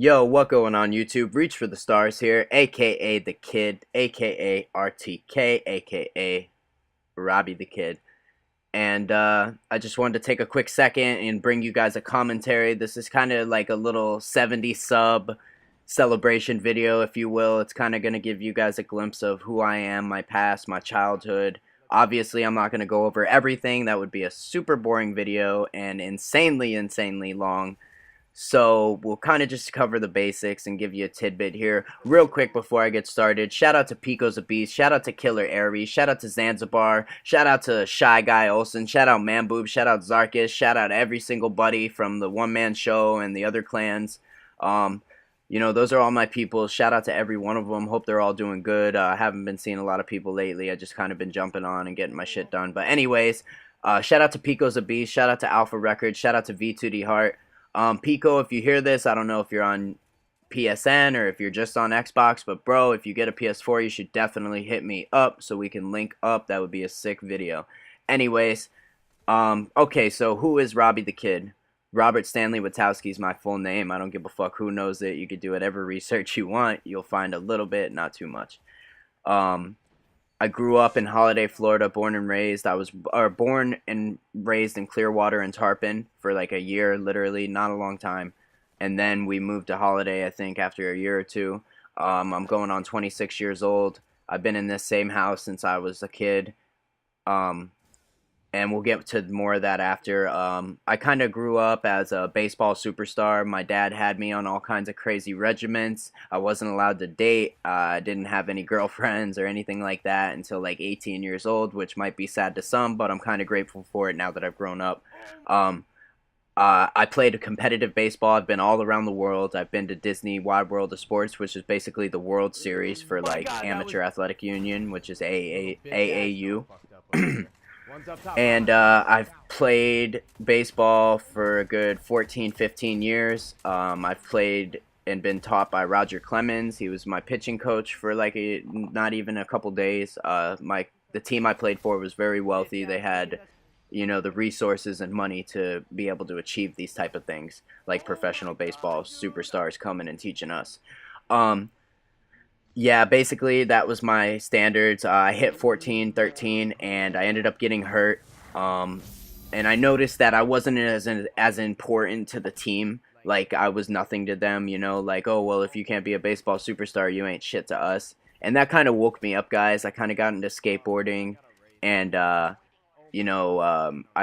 Yo, what going on YouTube? Reach for the stars here, aka the kid, aka RTK, aka Robbie the Kid. And I just wanted to take a quick second and bring you guys a commentary. This is kind of like a little 70 sub celebration video, if you will. It's kind of going to give you guys a glimpse of who I am, my past, my childhood. Obviously, I'm not going to go over everything. That would be a super boring video and insanely long. So we'll kind of just cover the basics and give you a tidbit here real quick before I get started. Shout out to Pico's a Beast. Shout out to Killer Aries. Shout out to Zanzibar. Shout out to Shy Guy Olsen. Shout out Manboob. Shout out Zarkis. Shout out every single buddy from the One Man Show and the other clans. Those are all my people. Shout out to every one of them. Hope they're all doing good. I haven't been seeing a lot of people lately. I just kind of been jumping on and getting my shit done. But anyways, shout out to Pico's a Beast. Shout out to Alpha Records. Shout out to V2D Heart. Pico, if you hear this, I don't know if you're on PSN or if you're just on Xbox, but bro, if you get a PS4, you should definitely hit me up so we can link up. That would be a sick video. Anyways, okay, so who is Robbie the Kid? Robert Stanley Witowski is my full name. I don't give a fuck who knows it. You could do whatever research you want. You'll find a little bit, not too much. I grew up in Holiday, Florida, born and raised. I was born and raised in Clearwater and Tarpon for like a year, literally, not a long time. And then we moved to Holiday, I think, after a year or two. I'm going on 26 years old. I've been in this same house since I was a kid. And we'll get to more of that after. I kind of grew up as a baseball superstar. My dad had me on all kinds of crazy regiments. I wasn't allowed to date. I didn't have any girlfriends or anything like that until like 18 years old, which might be sad to some, but I'm kind of grateful for it now that I've grown up. I played competitive baseball. I've been all around the world. I've been to Disney Wide World of Sports, which is basically the World Series for like Amateur Athletic Union, which is AAU. And I've played baseball for a good 14, 15 years. I've played and been taught by Roger Clemens. He was my pitching coach for like not even a couple days. The team I played for was very wealthy. They had, the resources and money to be able to achieve these type of things, like professional baseball superstars coming and teaching us. Yeah, basically that was my standards. I hit 14, 13, and I ended up getting hurt. And I noticed that I wasn't as important to the team. Like, I was nothing to them, like, oh, well, if you can't be a baseball superstar, you ain't shit to us. And that kind of woke me up, guys. I kind of got into skateboarding, and, I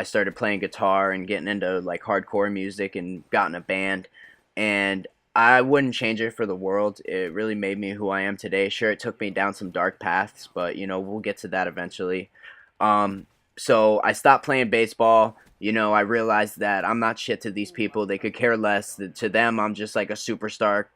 started playing guitar and getting into, like, hardcore music and got in a band. And I wouldn't change it for the world. It really made me who I am today. Sure, it took me down some dark paths, but, we'll get to that eventually. So I stopped playing baseball. I realized that I'm not shit to these people. They could care less. To them, I'm just like a superstar,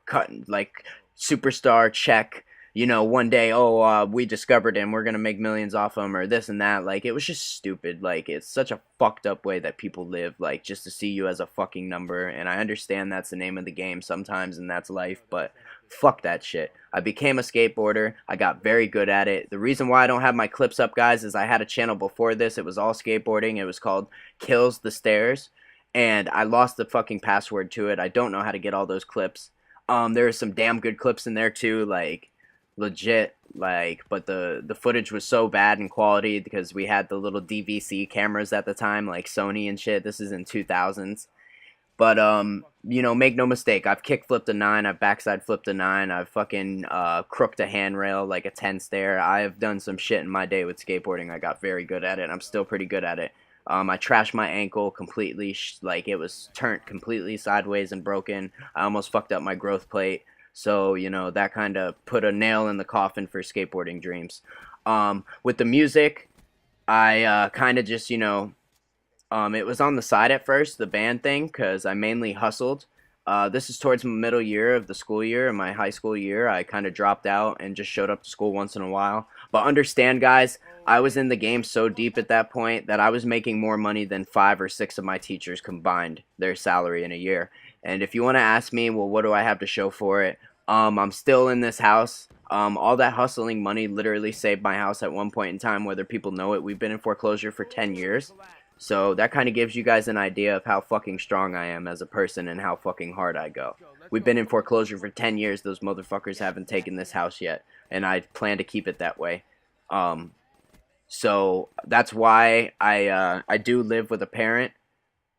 superstar check. One day, oh, we discovered him. We're going to make millions off him or this and that. Like, it was just stupid. Like, it's such a fucked up way that people live, like, just to see you as a fucking number. And I understand that's the name of the game sometimes, and that's life, but fuck that shit. I became a skateboarder. I got very good at it. The reason why I don't have my clips up, guys, is I had a channel before this. It was all skateboarding. It was called Kills the Stairs, and I lost the fucking password to it. I don't know how to get all those clips. There are some damn good clips in there, too, like, legit, like, but the footage was so bad in quality because we had the little DVC cameras at the time, like Sony and shit. This is in 2000s. But make no mistake, I've kick flipped a 9, I've backside flipped a 9, I've fucking crooked a handrail like a 10 stair. I have done some shit in my day with skateboarding. I got very good at it. I'm still pretty good at it. I trashed my ankle completely, like it was turned completely sideways and broken. I almost fucked up my growth plate. So, that kind of put a nail in the coffin for skateboarding dreams. With the music, I kind of just, it was on the side at first, the band thing, because I mainly hustled. This is towards the middle year of the school year, in my high school year. I kind of dropped out and just showed up to school once in a while. But understand, guys, I was in the game so deep at that point that I was making more money than 5 or 6 of my teachers combined their salary in a year. And if you want to ask me, well, what do I have to show for it? I'm still in this house. All that hustling money literally saved my house at one point in time, whether people know it. We've been in foreclosure for 10 years. So that kind of gives you guys an idea of how fucking strong I am as a person and how fucking hard I go. We've been in foreclosure for 10 years. Those motherfuckers haven't taken this house yet, and I plan to keep it that way. Um, so that's why I do live with a parent.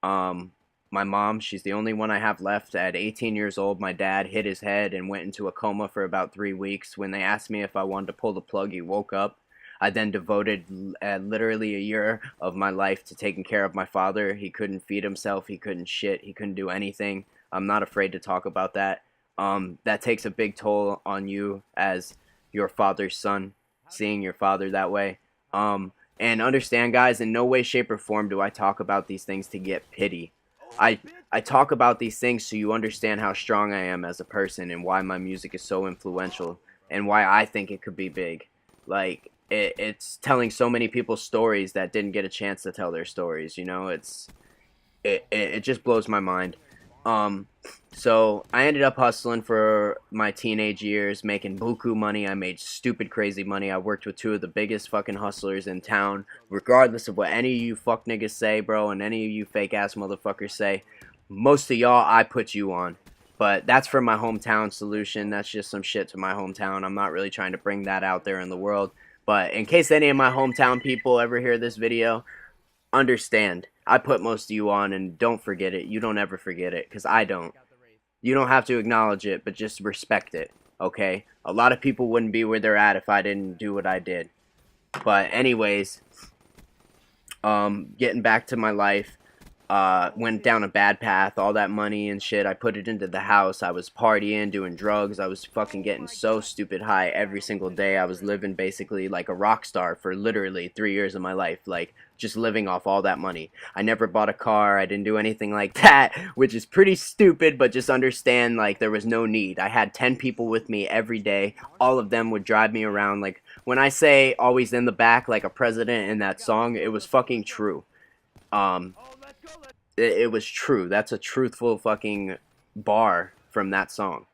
Um, my mom, she's the only one I have left. At 18 years old, my dad hit his head and went into a coma for about 3 weeks. When they asked me if I wanted to pull the plug, he woke up. I then devoted literally a year of my life to taking care of my father. He couldn't feed himself. He couldn't shit. He couldn't do anything. I'm not afraid to talk about that. That takes a big toll on you as your father's son, seeing your father that way. And understand, guys, in no way, shape, or form do I talk about these things to get pity. I I talk about these things so you understand how strong I am as a person and why my music is so influential and why I think it could be big. Like it's telling so many people's stories that didn't get a chance to tell their stories. You know, it just blows my mind. Um, so I ended up hustling for my teenage years, making buku money. I made stupid crazy money. I worked with two of the biggest fucking hustlers in town. Regardless of what any of you fuck niggas say, bro, and any of you fake ass motherfuckers say, most of y'all I put you on. But that's for my hometown solution. That's just some shit to my hometown. I'm not really trying to bring that out there in the world. But in case any of my hometown people ever hear this video, understand. I put most of you on, and don't forget it. You don't ever forget it, because I don't. You don't have to acknowledge it, but just respect it, okay? A lot of people wouldn't be where they're at if I didn't do what I did. But anyways, getting back to my life, went down a bad path. All that money and shit, I put it into the house. I was partying, doing drugs. I was fucking getting so stupid high every single day. I was living basically like a rock star for literally 3 years of my life, like just living off all that money. I never bought a car. I didn't do anything like that, which is pretty stupid, but just understand, like, there was no need. I had 10 people with me every day. All of them would drive me around. Like, when I say always in the back like a president in that song, it was fucking true. Um, it was true. That's a truthful fucking bar from that song.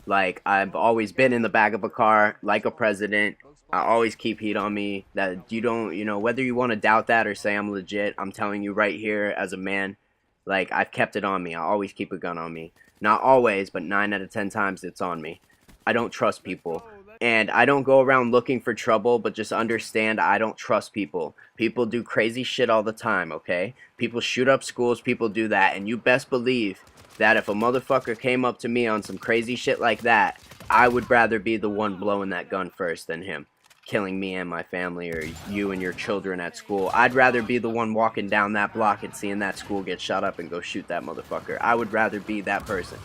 Like, I've always been in the back of a car like a president. I always keep heat on me. That you don't, you know, whether you want to doubt that or say I'm legit, I'm telling you right here as a man, like, I've kept it on me. I always keep a gun on me. Not always, but 9 out of 10 times it's on me. I don't trust people. And I don't go around looking for trouble, but just understand I don't trust people. People do crazy shit all the time, okay? People shoot up schools, people do that, and you best believe that if a motherfucker came up to me on some crazy shit like that, I would rather be the one blowing that gun first than him, killing me and my family or you and your children at school. I'd rather be the one walking down that block and seeing that school get shot up and go shoot that motherfucker. I would rather be that person.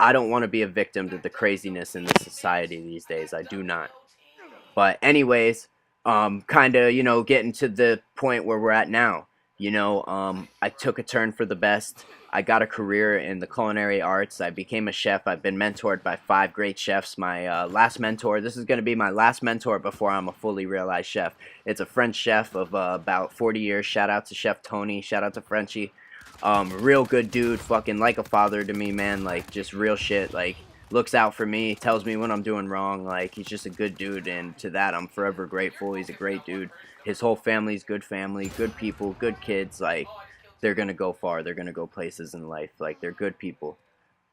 I don't want to be a victim to the craziness in this society these days. I do not. But anyways, kind of, you know, getting to the point where we're at now. You know, I took a turn for the best. I got a career in the culinary arts. I became a chef. I've been mentored by 5 great chefs. My last mentor, this is going to be my last mentor before I'm a fully realized chef. It's a French chef of about 40 years. Shout out to Chef Tony. Shout out to Frenchie. Real good dude, fucking like a father to me, man. Like, just real shit. Like, looks out for me, tells me when I'm doing wrong. Like, he's just a good dude, and to that I'm forever grateful. He's a great dude. His whole family's good family, good people, good kids. Like, they're gonna go far. They're gonna go places in life. Like, they're good people.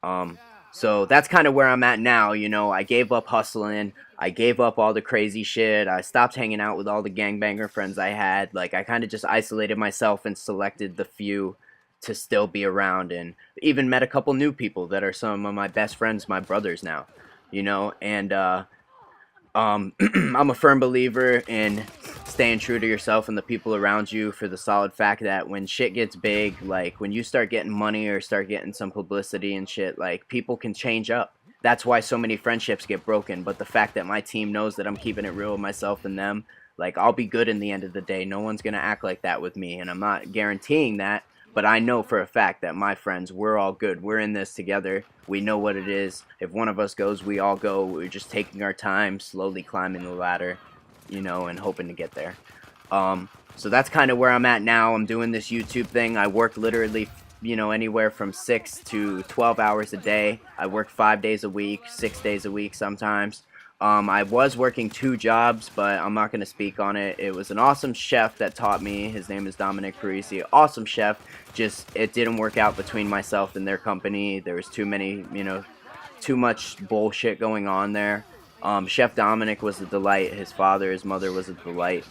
Um, so that's kind of where I'm at now. You know, I gave up hustling. I gave up all the crazy shit. I stopped hanging out with all the gangbanger friends I had. Like, I kind of just isolated myself and selected the few to still be around, and even met a couple new people that are some of my best friends, my brothers now, you know. And I'm a firm believer in staying true to yourself and the people around you, for the solid fact that when shit gets big, like when you start getting money or start getting some publicity and shit, like, people can change up. That's why so many friendships get broken. But the fact that my team knows that I'm keeping it real with myself and them, like, I'll be good in the end of the day. No one's gonna act like that with me, and I'm not guaranteeing that. But I know for a fact that my friends, we're all good. We're in this together. We know what it is. If one of us goes, we all go. We're just taking our time, slowly climbing the ladder, you know, and hoping to get there. So that's kind of where I'm at now. I'm doing this YouTube thing. I work literally, you know, anywhere from 6 to 12 hours a day. I work 5 days a week, 6 days a week sometimes. I was working 2 jobs, but I'm not going to speak on it. It was an awesome chef that taught me. His name is Dominic Parisi. Awesome chef. Just, it didn't work out between myself and their company. There was too many, too much bullshit going on there. Chef Dominic was a delight. His father, his mother was a delight.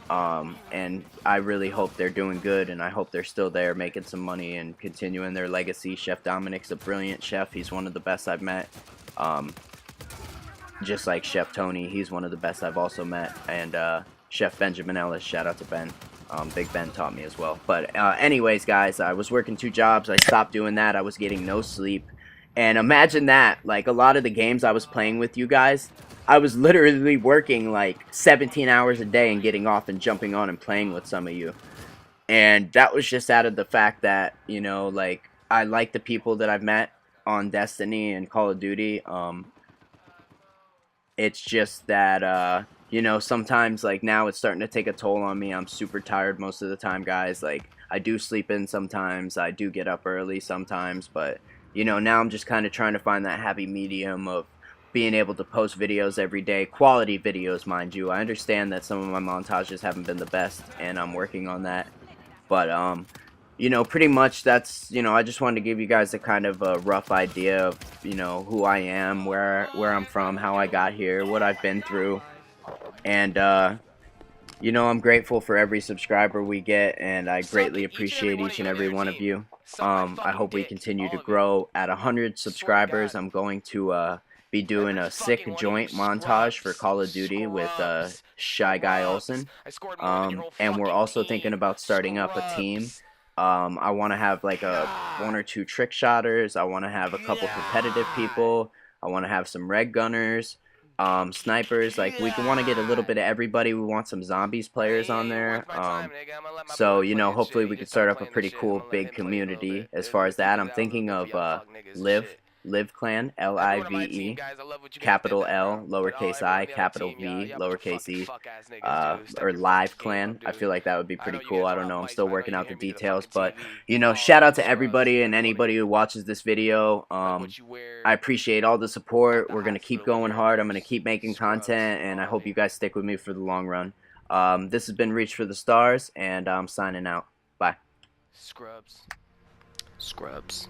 And I really hope they're doing good, and I hope they're still there making some money and continuing their legacy. Chef Dominic's a brilliant chef. He's one of the best I've met. Um, just like Chef Tony, he's one of the best I've also met. And Chef Benjamin Ellis, shout out to Ben. Big Ben taught me as well. But anyways, guys, I was working 2 jobs. I stopped doing that. I was getting no sleep. And imagine that, like a lot of the games I was playing with you guys, I was literally working like 17 hours a day and getting off and jumping on and playing with some of you. And that was just out of the fact that, like, I like the people that I've met on Destiny and Call of Duty. It's just that, sometimes, like, now it's starting to take a toll on me. I'm super tired most of the time, guys. Like, I do sleep in sometimes. I do get up early sometimes. But, now I'm just kind of trying to find that happy medium of being able to post videos every day. Quality videos, mind you. I understand that some of my montages haven't been the best, and I'm working on that. But, pretty much that's, I just wanted to give you guys a kind of a rough idea of, who I am, where I'm from, how I got here, what I've been through. And, I'm grateful for every subscriber we get, and I greatly appreciate each and every one of you. I hope we continue to grow. At 100 subscribers, I'm going to be doing a sick joint montage for Call of Duty with Shy Guy Olsen. And we're also thinking about starting up a team. I want to have like 1 or 2 trick shotters. I want to have a couple competitive people. I want to have some red gunners, snipers. Like, we want to get a little bit of everybody. We want some zombies players on there. So, hopefully we can start up a pretty cool big community as far as that. I'm thinking of Live Clan, Live, capital L, lowercase I, capital V, lowercase e, or Live Clan. I feel like that would be pretty cool. I don't know. I'm still working out the details, but shout out to everybody and anybody who watches this video. I appreciate all the support. We're gonna keep going hard. I'm gonna keep making content, and I hope you guys stick with me for the long run. This has been Reach for the Stars, and I'm signing out. Bye. Scrubs. Scrubs.